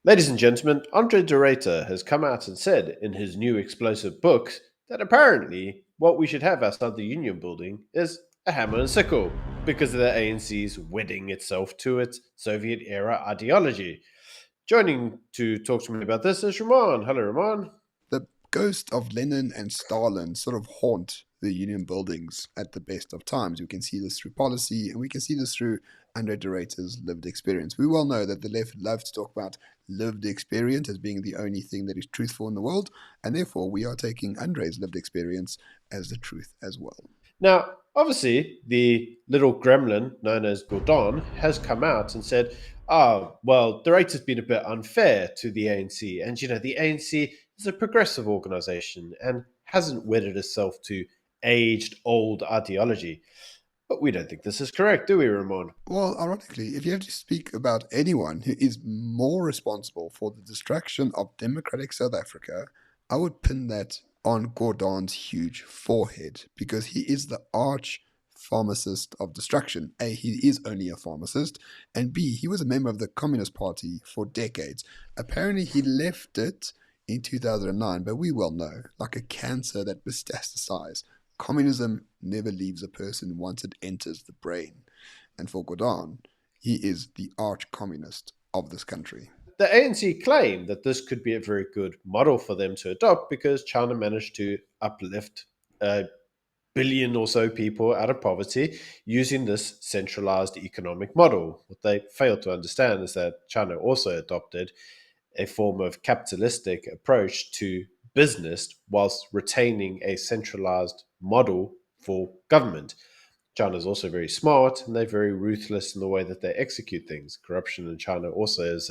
Ladies and gentlemen, Andre de Ruyter has come out and said in his new explosive book that apparently what we should have outside the Union building is a hammer and sickle because of the ANC's wedding itself to its Soviet era ideology. Joining to talk to me about this is Ramon. Hello, Ramon. The ghost of Lenin and Stalin sort of haunt the Union buildings at the best of times. We can see this through policy, and we can see this through Andre de Ruyter's lived experience. We well know that the left loves to talk about lived experience as being the only thing that is truthful in the world, and therefore we are taking Andre's lived experience as the truth as well. Now, obviously, the little gremlin known as Gordon has come out and said, oh, well, the rate has been a bit unfair to the ANC. And, the ANC is a progressive organization and hasn't wedded itself to aged, old ideology. But we don't think this is correct, do we, Ramon? Well, ironically, if you have to speak about anyone who is more responsible for the destruction of democratic South Africa, I would pin that on Gordon's huge forehead because he is the arch pharmacist of destruction. A, he is only a pharmacist, and B, he was a member of the Communist Party for decades. Apparently, he left it in 2009, but we well know, like a cancer that metastasizes, communism never leaves a person once it enters the brain. And for Gordon, he is the arch communist of this country. The ANC claim that this could be a very good model for them to adopt because China managed to uplift a billion or so people out of poverty using this centralized economic model. What they fail to understand is that China also adopted a form of capitalistic approach to business whilst retaining a centralized model for government. China is also very smart and they're very ruthless in the way that they execute things. Corruption in China also is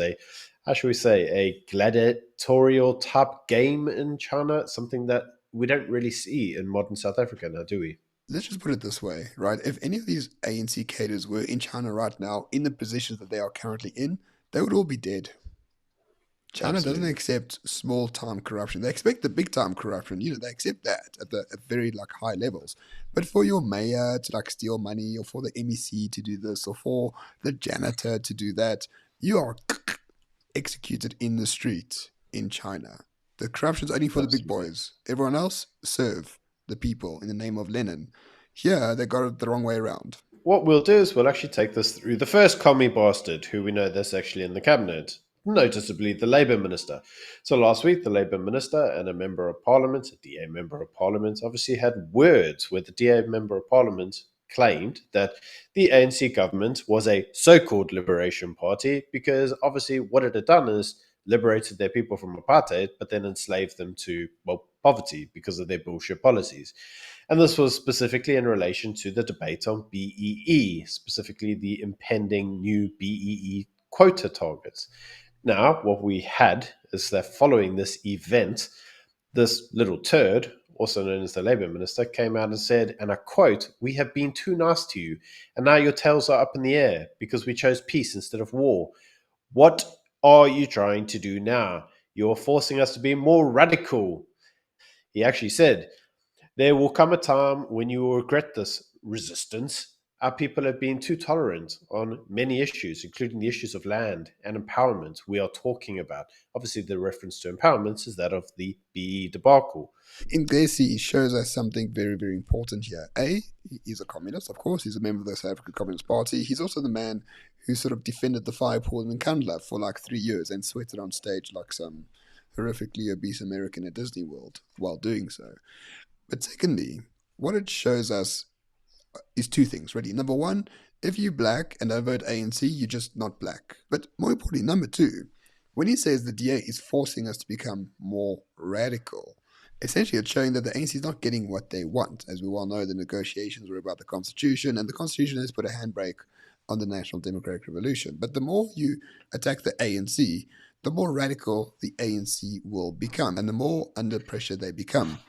how should we say, a gladiatorial type game in China, something that we don't really see in modern South Africa now, do we? Let's just put it this way, right? If any of these ANC cadres were in China right now, in the positions that they are currently in, they would all be dead. China doesn't Absolutely. accept small time corruption. They expect the big time corruption. They accept that at very like high levels. But for your mayor to like steal money, or for the MEC to do this, or for the janitor to do that, you are executed in the street in China. The corruption's only for the big Absolutely. boys. Everyone else serve the people in the name of Lenin. Here they got it the wrong way around. What we'll do is we'll actually take this through the first commie bastard, who we know that's actually in the cabinet, noticeably the Labour Minister. So last week, the Labour Minister and a Member of Parliament, a DA Member of Parliament, obviously had words where the DA Member of Parliament claimed that the ANC government was a so called liberation party because obviously what it had done is liberated their people from apartheid, but then enslaved them to, well, poverty because of their bullshit policies. And this was specifically in relation to the debate on BEE, specifically the impending new BEE quota targets. Now, what we had is that following this event, this little turd, also known as the Labour Minister, came out and said, and I quote, "We have been too nice to you, and now your tails are up in the air because we chose peace instead of war. What are you trying to do now? You're forcing us to be more radical." He actually said, there will come a time when you will regret this resistance. Our people have been too tolerant on many issues, including the issues of land and empowerment we are talking about. Obviously, the reference to empowerment is that of the BE debacle. Ngesi shows us something very, very important here. A, he's a communist, of course. He's a member of the South African Communist Party. He's also the man who sort of defended the fire pool in Kandla for like 3 years and sweated on stage like some horrifically obese American at Disney World while doing so. But secondly, what it shows us is two things, really. Number one, if you're black and I vote ANC, you're just not black. But more importantly, number two, when he says the DA is forcing us to become more radical, essentially it's showing that the ANC is not getting what they want. As we well know, the negotiations were about the Constitution, and the Constitution has put a handbrake on the National Democratic Revolution. But the more you attack the ANC, the more radical the ANC will become, and the more under pressure they become,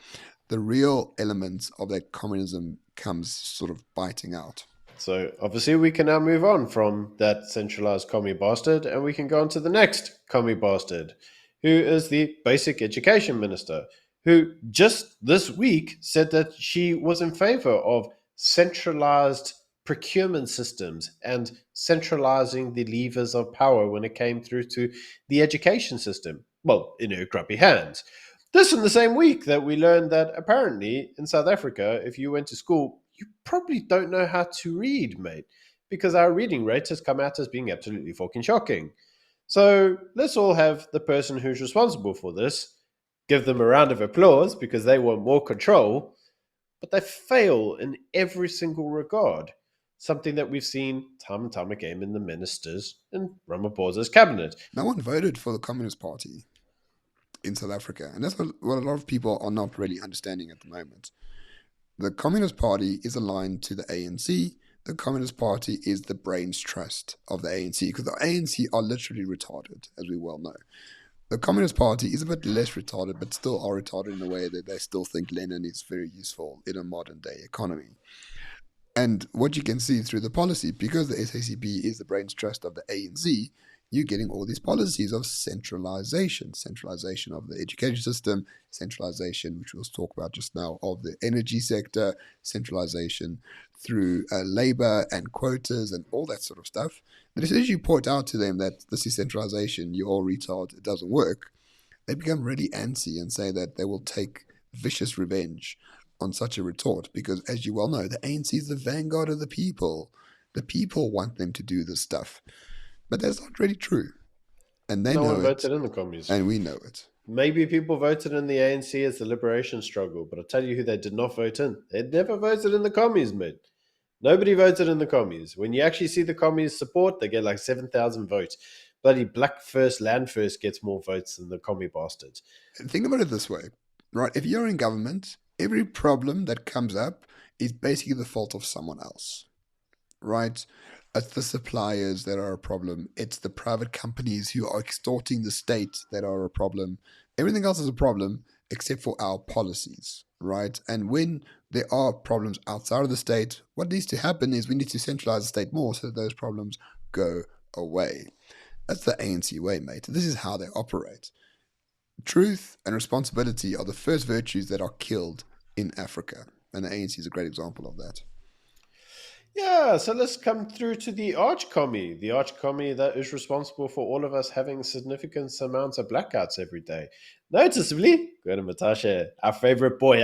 the real elements of that communism comes sort of biting out. So, obviously, we can now move on from that centralized commie bastard and we can go on to the next commie bastard, who is the basic education minister, who just this week said that she was in favor of centralized procurement systems and centralizing the levers of power when it came through to the education system. Well, in her grubby hands. This in the same week that we learned that apparently in South Africa, if you went to school, you probably don't know how to read, mate, because our reading rate has come out as being absolutely fucking shocking. So let's all have the person who's responsible for this give them a round of applause because they want more control, but they fail in every single regard. Something that we've seen time and time again in the ministers in Ramaphosa's cabinet. No one voted for the Communist Party in South Africa, and that's what a lot of people are not really understanding at the moment. The Communist Party is aligned to the ANC. The Communist Party is the brains trust of the ANC, because the ANC are literally retarded, as we well know. The Communist Party is a bit less retarded, but still are retarded in a way that they still think Lenin is very useful in a modern day economy. And what you can see through the policy, because the SACP is the brains trust of the ANC, you're getting all these policies of centralization of the education system, centralization, which we'll talk about just now, of the energy sector, centralization through labor and quotas and all that sort of stuff. But as soon as you point out to them that this is centralization, you're all retard, it doesn't work, they become really antsy and say that they will take vicious revenge on such a retort, because as you well know, the ANC is the vanguard of the people. The people want them to do this stuff. But that's not really true. And they No know one it. voted in the commies. And we know it. Maybe people voted in the ANC as the liberation struggle, but I'll tell you who they did not vote in. They never voted in the commies, mate. Nobody voted in the commies. When you actually see the commies support, they get like 7,000 votes. Bloody Black First, Land First gets more votes than the commie bastards. Think about it this way, right? If you're in government, every problem that comes up is basically the fault of someone else, right? It's the suppliers that are a problem. It's the private companies who are extorting the state that are a problem. Everything else is a problem except for our policies, right? And when there are problems outside of the state, what needs to happen is we need to centralize the state more so that those problems go away. That's the ANC way, mate. This is how they operate. Truth and responsibility are the first virtues that are killed in Africa. And the ANC is a great example of that. Yeah, so let's come through to the arch commie. The arch commie that is responsible for all of us having significant amounts of blackouts every day. Noticeably, Gwena Matashe, our favorite boy,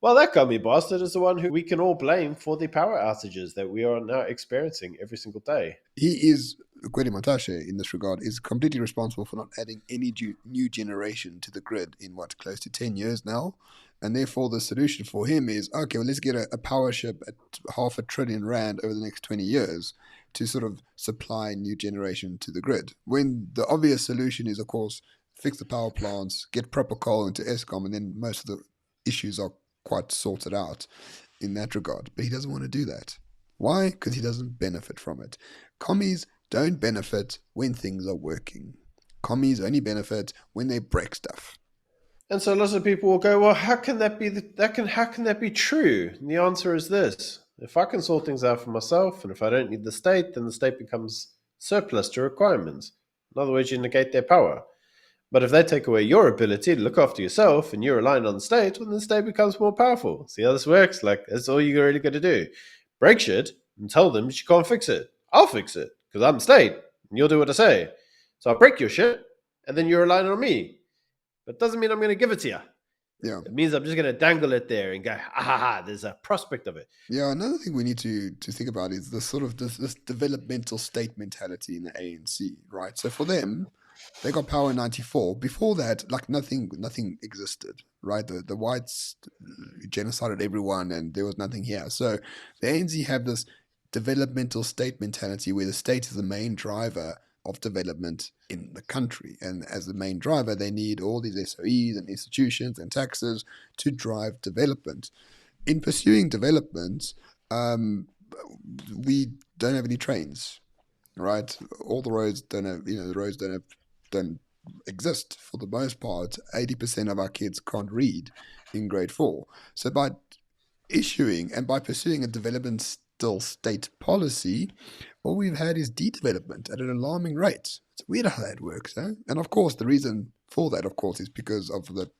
well, that commie bastard is the one who we can all blame for the power outages that we are now experiencing every single day. He is, Gwede Matashe, in this regard, is completely responsible for not adding any new generation to the grid in close to 10 years now. And therefore, the solution for him is, okay, well, let's get a power ship at R500 billion over the next 20 years to sort of supply new generation to the grid. When the obvious solution is, of course, fix the power plants, get proper coal into Eskom, and then most of the issues are quite sorted out in that regard. But he doesn't want to do that. Why? Because he doesn't benefit from it. Commies don't benefit when things are working. Commies only benefit when they break stuff. And so lots of people will go, well, how can that be? How can that be true? And the answer is this: if I can sort things out for myself, and if I don't need the state, then the state becomes surplus to requirements. In other words, you negate their power. But if they take away your ability to look after yourself, and you're relying on the state, well, then the state becomes more powerful. See how this works? Like that's all you're really got to do: break shit and tell them that you can't fix it. I'll fix it because I'm the state, and you'll do what I say. So I'll break your shit, and then you're relying on me. That doesn't mean I'm going to give it to you. Yeah. It means I'm just going to dangle it there and go, there's a prospect of it. Yeah, another thing we need to think about is this sort of this developmental state mentality in the ANC, right? So for them, they got power in '94. Before that, like nothing existed, right? The whites genocided everyone, and there was nothing here. So the ANC have this developmental state mentality where the state is the main driver of development in the country. And as the main driver, they need all these SOEs and institutions and taxes to drive development. In pursuing development, we don't have any trains, right? All the roads don't have, the roads don't exist for the most part. 80% of our kids can't read in grade 4. So by issuing and by pursuing a development state policy, all we've had is de-development at an alarming rate. It's weird how that works, huh? And of course, the reason for that, of course, is because of the,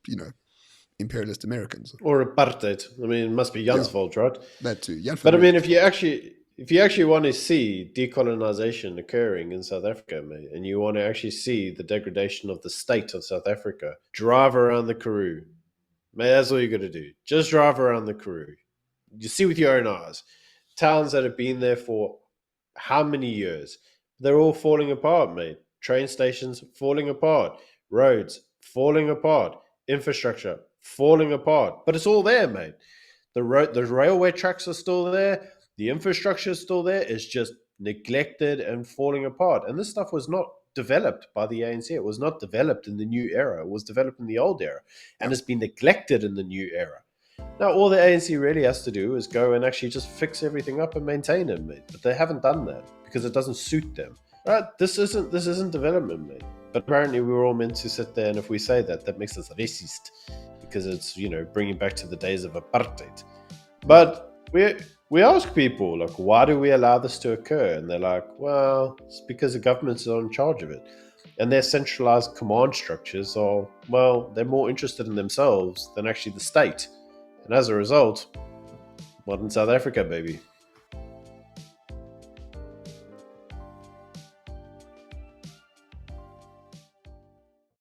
imperialist Americans. Or apartheid. I mean, it must be Jan's fault, right? That too. But I mean, if you actually if you actually want to see decolonization occurring in South Africa, mate, and you want to actually see the degradation of the state of South Africa, drive around the Karoo. Mate, that's all you got to do. Just drive around the Karoo. You see with your own eyes. Towns that have been there for how many years? They're all falling apart, mate. Train stations falling apart. Roads falling apart. Infrastructure falling apart. But it's all there, mate. The railway tracks are still there. The infrastructure is still there. It's just neglected and falling apart. And this stuff was not developed by the ANC. It was not developed in the new era. It was developed in the old era. And it's been neglected in the new era. Now, all the ANC really has to do is go and actually just fix everything up and maintain it, mate. But they haven't done that because it doesn't suit them. Right? This isn't development, mate. But apparently, we were all meant to sit there, and if we say that, that makes us racist because it's bringing back to the days of apartheid. But we ask people like, why do we allow this to occur? And they're like, well, it's because the governments are in charge of it. And their centralized command structures are, well, they're more interested in themselves than actually the state. And as a result, modern South Africa, baby.